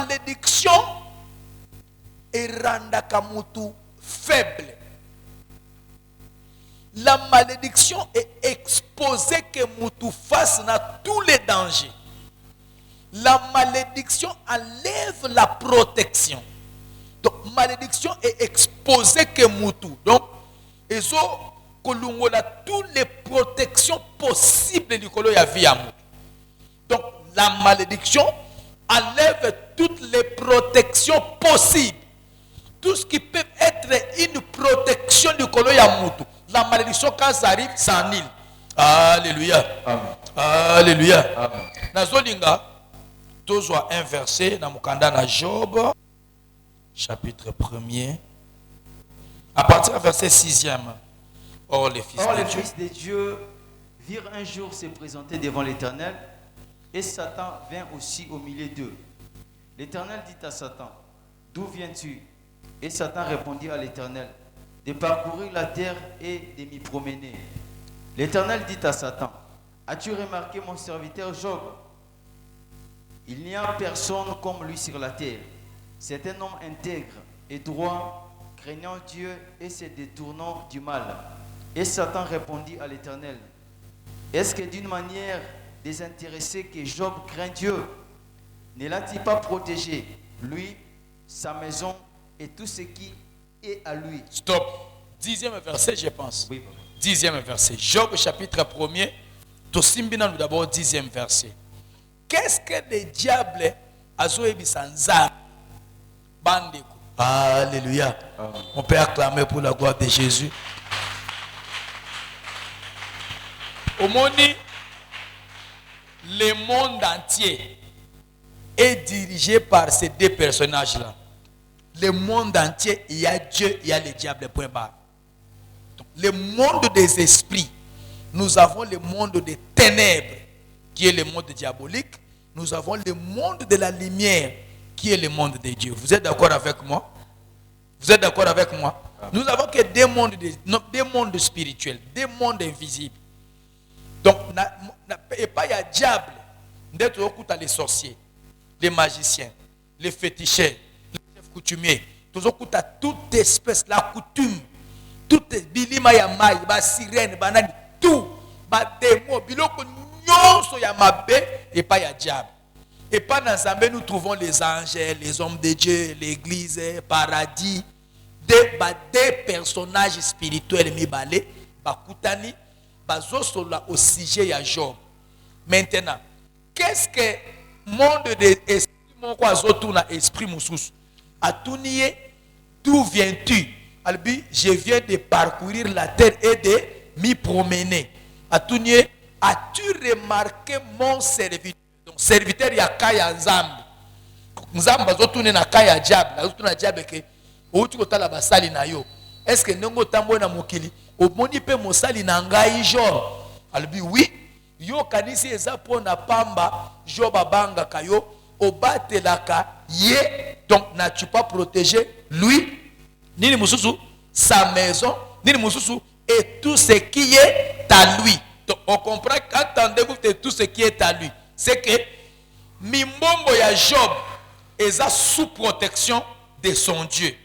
malédiction erandaka mutu faible. La malédiction est exposée que mutu face à tous les dangers. La malédiction enlève la protection. Donc, malédiction est exposée que mutu. Donc, ils ont kolungola toutes les protections possibles du kolo ya vie à mutu. Donc, la malédiction enlève toutes les protections possibles. Tout ce qui peut être une protection du kolo ya mutu. La malédiction, quand ça arrive, ça annule. Alléluia. Amen. Alléluia. Amen. Nazolinga, toujours un verset dans Mukanda na Job, chapitre 1er, à partir du verset 6e. Or, les fils de Dieu virent un jour se présenter devant l'Éternel, et Satan vint aussi au milieu d'eux. L'Éternel dit à Satan, d'où viens-tu? Et Satan répondit à l'Éternel, de parcourir la terre et de m'y promener. L'Éternel dit à Satan, as-tu remarqué mon serviteur Job? Il n'y a personne comme lui sur la terre. C'est un homme intègre et droit, craignant Dieu et se détournant du mal. Et Satan répondit à l'Éternel, est-ce que d'une manière désintéressée que Job craint Dieu? Ne l'a-t-il pas protégé, lui, sa maison et tout ce qui est à lui? Stop. 10e verset, je pense. Oui. 10e verset. Job chapitre 1er. Tosimbina nous d'abord 10e verset. Qu'est-ce que le diable a joué sans Bandeko. Alléluia. Amen. On peut acclamer pour la gloire de Jésus. Au monde, le monde entier est dirigé par ces deux personnages-là. Le monde entier, il y a Dieu, il y a le diable, point barre. Donc, le monde des esprits, nous avons le monde des ténèbres, qui est le monde diabolique. Nous avons le monde de la lumière, qui est le monde de Dieu. Vous êtes d'accord avec moi? Vous êtes d'accord avec moi? Nous avons que deux mondes spirituels, deux mondes invisibles. Donc, et pas il y a diable, les sorciers, les magiciens, les féticheurs, coutumier, toute espèce, la coutume, toute bilima ya mai, ba sirène, banani, tout, ba démon, biloko nyonso ya mabe, et pas ya diable. Et pas dans Zambé, nous trouvons les anges, les hommes de Dieu, l'église, paradis, des personnages spirituels mi balé, ba kutani, ba zosola au sujet ya Job. Maintenant, qu'est-ce que monde de esprit, mon quoi zotouna esprit moussous? Atounie, d'où viens-tu? Albi, je viens de parcourir la terre et de m'y promener. Atounie, as-tu remarqué mon serviteur? Donc, serviteur ya kaya nzambe. Nzamba zotoune na kaya diable. Zotoune na diable ke outi kotala basali na yo. Est-ce que ndongo tambo na mokili? Omoni pe mosali na ngai Job. Albi, oui. Yo kanisi eza pona pamba Job abanga kayo. Obatelaka ye, donc n'as-tu pas protégé lui, ni mususu, sa maison, ni mususu, et tout ce qui est à lui. Donc on comprend qu'attendez-vous de tout ce qui est à lui. C'est que Mimbombo ya Job est sous protection de son Dieu.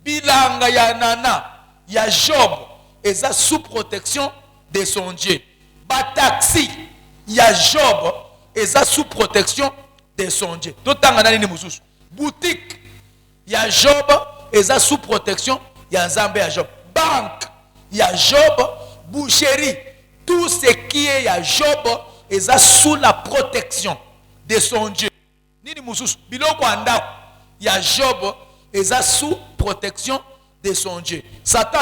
Bilanga ya nana ya Job est sous protection de son Dieu. Bataxi ya Job est sous protection de son Dieu. Boutique, il y a Job, et ça sous protection, il y a Zambé à Job. Banque, il y a Job, boucherie, tout ce qui est à Job, et ça sous la protection de son Dieu. Il y a Job, et ça sous protection de son Dieu. Satan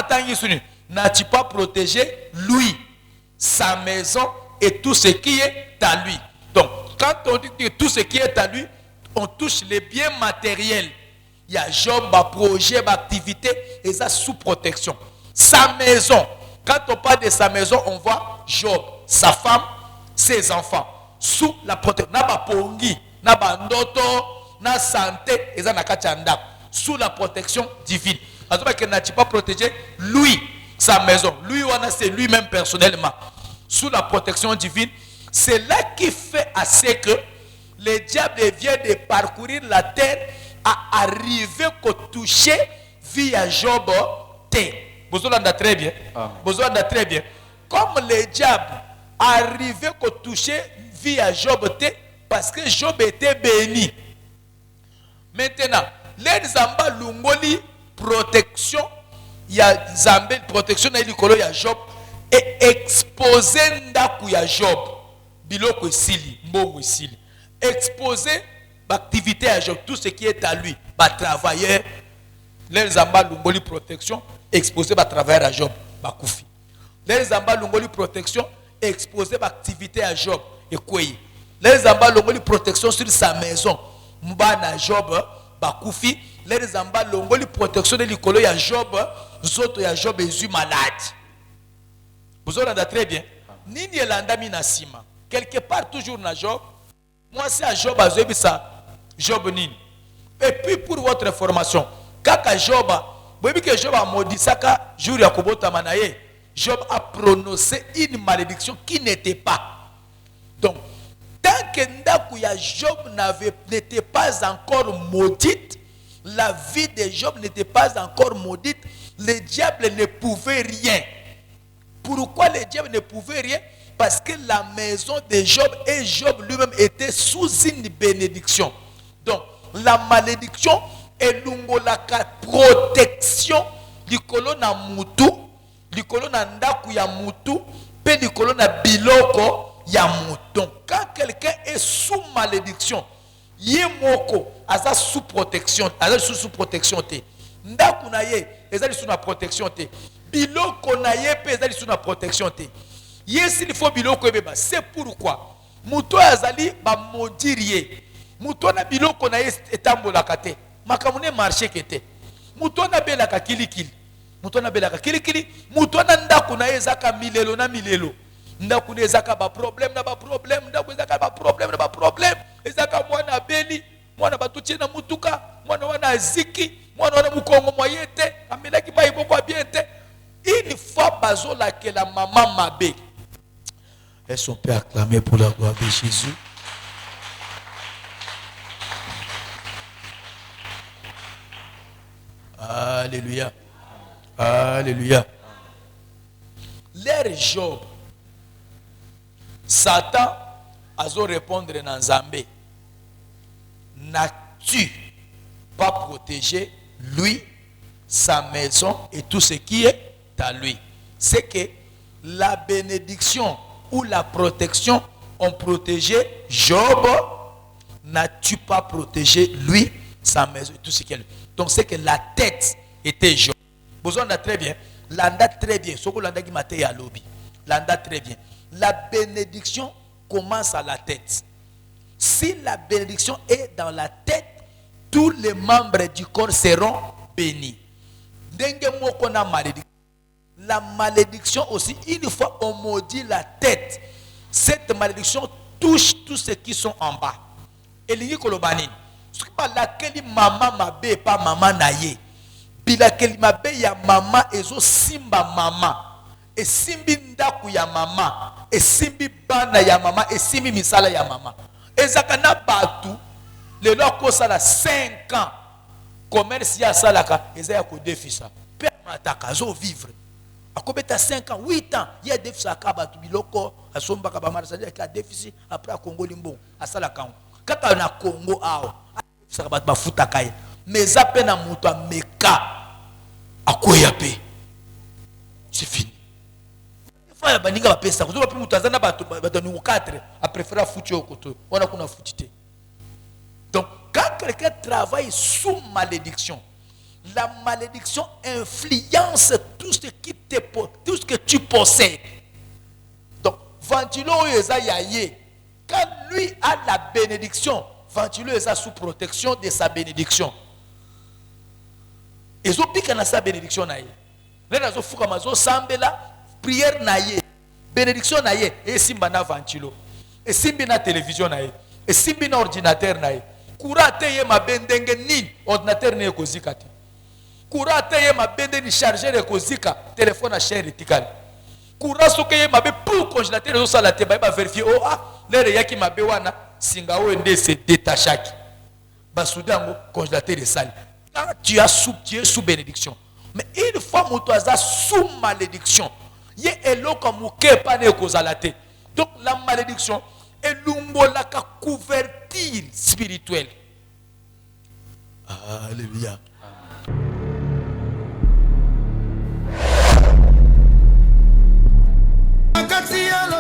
n'a-t-il pas protégé lui, sa maison et tout ce qui est à lui? Donc, quand on dit que tout ce qui est à lui, on touche les biens matériels. Il y a Job, projet, activité, et ça sous protection. Sa maison, quand on parle de sa maison, on voit Job, sa femme, ses enfants, sous la protection. Naba pongi, naba ndoto, na santé, et ça na sous la protection divine. Alors que n'a-t-il pas protégé lui, sa maison, lui c'est lui-même personnellement, sous la protection divine. C'est là qui fait assez que le diable vient de parcourir la terre à arriver qu'au toucher via Job T. Vous entendez très bien. Vous entendez très bien. Comme le diable arrivait qu'au toucher via Job T, parce que Job était béni. Maintenant, les Zamba Lungoli protection, il y a Zambé protection il y a Job et exposé ndaku ya Job. Biloko isili, mbongo isili. Exposer l'activité à Job, tout ce qui est à lui, va travailler, les Zamba Lungoli protection, exposer va travailler à Job, va koufi. Les Zamba Lungoli protection, exposer l'activité à Job, et quoi? Les Zamba Lungoli protection sur sa maison, mbana Job, va koufi. Les Zamba Lungoli protection de l'icolo ya Job, zoto ya Job est malade. Vous entendez très bien. Nini elanda minasima. Quelque part toujours na Job. Moi, c'est à Job, Job Nini. Et puis, pour votre information, quand Job, vous voyez que Job a maudit ça, jour Yakobo Tamanaye, Job a prononcé une malédiction qui n'était pas. Donc, tant que Ndakuya Job n'était pas encore maudite, la vie de Job n'était pas encore maudite, le diable ne pouvait rien. Pourquoi le diable ne pouvait rien? Parce que la maison de Job et Job lui-même étaient sous une bénédiction. Donc, la malédiction est l'ungolaka protection du colonna mutu, du colonna ndaku ya mutu, puis du colonna biloko ya mutu. Donc, quand quelqu'un est sous malédiction, yemoko aza sous protection, aza sous protection te. Ndaku na ye, ezali sous na protection te. Biloko na ye pe ezali sous na protection te. Yes, il faut biloko ebeba. C'est pourquoi muto azali ba modirie. Muto na biloko na ye etambola kate. Makamune marché kete. Muto na belaka kilikili. Muto na belaka kilikili. Muto na ndaku na ye zaka milelo na milelo. Ndaku na zaka ba problème na ba problème. Ndaku zaka ba problème na ba problème. Ezaka mwana beli, mwana batutie na mutuka, mwana wana ziki, mwana wana mukongo moyete, amelaki ba iboko biente. Une fois bazola que la maman mabe. Est-ce qu'on peut acclamer pour la gloire de Jésus? Alléluia. Alléluia. L'air Job, Satan a répondre dans Zambé. N'as-tu pas protégé lui, sa maison et tout ce qui est à lui? C'est que la bénédiction ou la protection ont protégé Job. N'as-tu pas protégé lui, sa maison et tout ce qui est lui? Donc c'est que la tête était Job. Besoin de très bien. L'anda très bien. Ce que l'anda qui m'a à lobby. L'anda très bien. La bénédiction commence à la tête. Si la bénédiction est dans la tête, tous les membres du corps seront bénis. La malédiction aussi, une fois on maudit la tête, cette malédiction touche tous ceux qui sont en bas. Et l'Igni Kolobani, ce qui parle laquelle maman mabe pas maman naye. Puis laquelle mabe ya maman ezo simba maman. Et simbi ndaku ya maman. Et simbi bana ya maman. Et simbi misala ya maman. Et zakana batu, le loko sala 5 ans. Commerce ya salaka, et ça ya ko défisa. Père mataka zo vivre. Akobeta 5 ans, 8 ans, il y a des déficits à Kabatu Biloko, à Somba Kabamar, c'est-à-dire qu'il y a déficit après à Congo Limbo, à Salakan. Quand on a Congo, ça va être Futakaye. Mais à peine à Mouta, Meka, à Koyape. C'est fini. Des fois, il y a des gens qui ça. Vous avez pu Moutazana, nous 4, à préférer foutre au côté. On a qu'on a foutu. Donc, quand quelqu'un travaille sous malédiction, la malédiction influence tout ce que tu possèdes. Donc, Ventilo Ezayaye, quand lui a la bénédiction, Ventilo est sous protection de sa bénédiction. Et zo pique na sa bénédiction naye. Là zo fuka mazo sambela prière naye. Bénédiction naye et simba na Ventilo. Et simbi na télévision naye. Et simbi na ordinateur naye. Kurate ye ma bendenge ni ordinateur ne kozikati. Courant ye mabende ni charger le kozika téléphone à cher etikali. Courant soke ye mabe pour congélateur zo sala te ba vérifier oh ah l'air yaki mabe wana Singao ende se détachaki. Basoudango congélateur de sale. Quand tu es sous bénédiction. Mais une fois que tu es sous malédiction, il y a un loco mouké pas ne kozalate. Donc la malédiction est l'umbola ka couverture spirituelle. Alléluia. Amen.